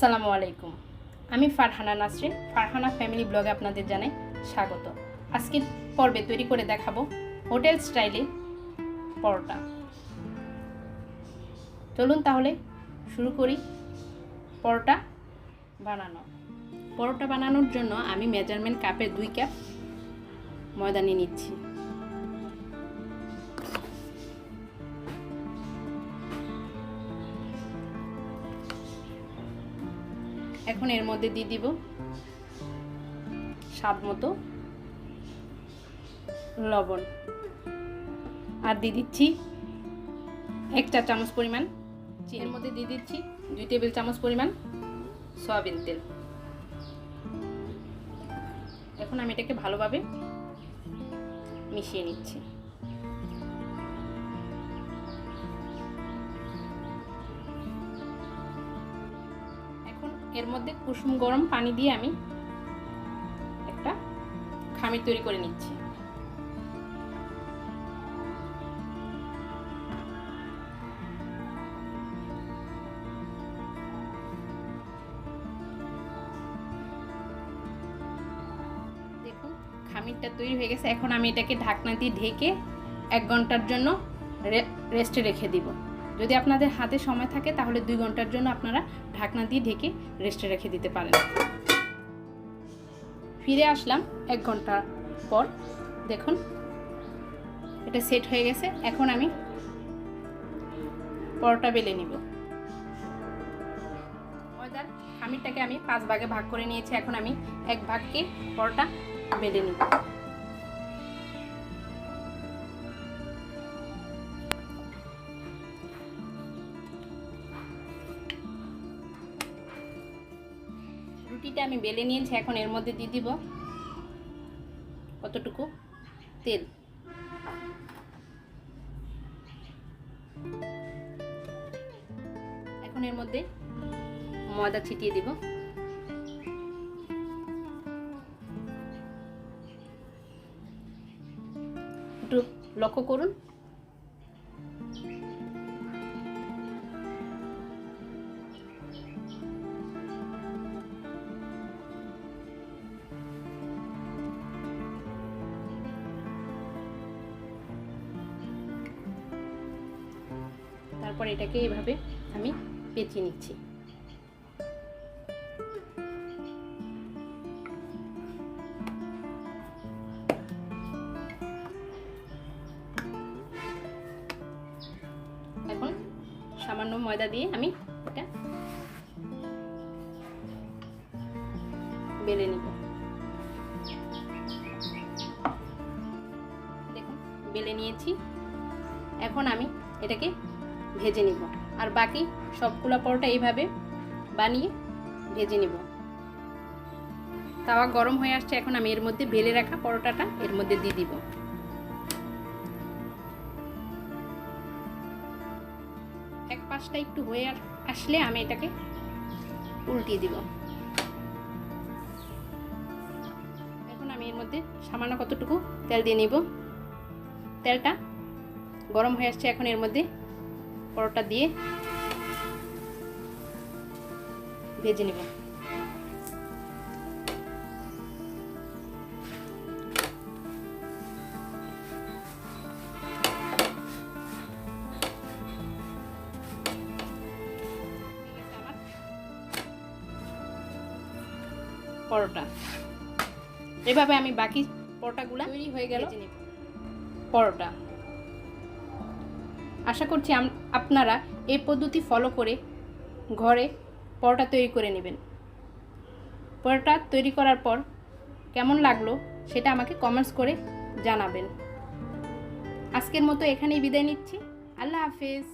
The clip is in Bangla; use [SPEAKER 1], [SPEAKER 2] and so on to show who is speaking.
[SPEAKER 1] আসসালামু আলাইকুম। আমি ফারহানা নাসরিন, ফারহানা ফ্যামিলি ব্লগে আপনাদের জানাই স্বাগত। আজকের পর্বে তৈরি করে দেখাবো হোটেল স্টাইলে পরোটা। চলুন তাহলে শুরু করি পরোটা বানানো। পরোটা বানানোর জন্য আমি মেজারমেন্ট কাপে 2 কাপ ময়দা নিয়ে নিচ্ছি। এখন এর মধ্যে দিয়ে দিব স্বাদ মতো লবণ, আর দিয়ে দিচ্ছি 1 চা চামচ পরিমাণ। এর মধ্যে দিয়ে দিচ্ছি 2 টেবিল চামচ পরিমাণ সয়াবিন তেল। এখন আমি এটাকে ভালোভাবে মিশিয়ে নিচ্ছি। এর মধ্যে কুসুম গরম পানি দিয়ে আমি একটা খামির তৈরি করে নিচ্ছি। দেখুন খামিরটা তৈরি হয়ে গেছে। এখন আমি এটাকে ঢাকনা দিয়ে ঢেকে 1 ঘন্টার জন্য রেস্টে রেখে দিব। যদি আপনাদের হাতে সময় থাকে তাহলে 2 ঘন্টার জন্য আপনারা ঢাকনা দিয়ে ঢেকে রেস্টে রেখে দিতে পারেন। ফিরে আসলাম 1 ঘন্টা পর। দেখুন এটা সেট হয়ে গেছে। এখন আমি পরোটা বেলে নিব। ময়দার খামিরটাকে আমি 5 ভাগে ভাগ করে নিয়েছি। এখন আমি 1 ভাগকে পরোটা বেলে নিব। রুটিটা আমি বেলে নিয়েছি। এখন এর মধ্যে দিয়ে দিব কতটুকু তেল। এখন এর মধ্যে ময়দা ছিটিয়ে দিব। একটু লক্ষ্য করুন। তারপর এটাকে এইভাবে আমি পেঁচিয়ে নিচ্ছি। এখন সামান্য ময়দা দিয়ে আমি এটা বেলে নিব। দেখুন বেলে নিয়েছি। এখন আমি এটাকে ভেজে নিব। আর বাকি সবগুলা পরোটা এইভাবে বানিয়ে ভেজে নিব। তাওয়া গরম হয়ে আসছে। এখন আমি এর মধ্যে বেলে রাখা পরোটাটা এর মধ্যে দিয়ে দিব। এক পাশটা একটু হয়ে আসলে আমি এটাকে উল্টিয়ে দিব। এখন আমি এর মধ্যে সামান্য কতটুকু তেল দিয়ে নিব। তেলটা গরম হয়ে আসছে। এখন এর মধ্যে পরোটা দিয়ে ভেজে নিব। পরোটা এভাবে আমি বাকি পরোটাগুলো তৈরি হয়ে গেল পরোটা। আশা করছি আপনারা এই পদ্ধতি ফলো করে ঘরে পরোটা তৈরি করে নেবেন। পরোটা তৈরি করার পর কেমন লাগলো সেটা আমাকে কমেন্টস করে জানাবেন। আজকের মতো এখানেই বিদায় নিচ্ছি। আল্লাহ হাফেজ।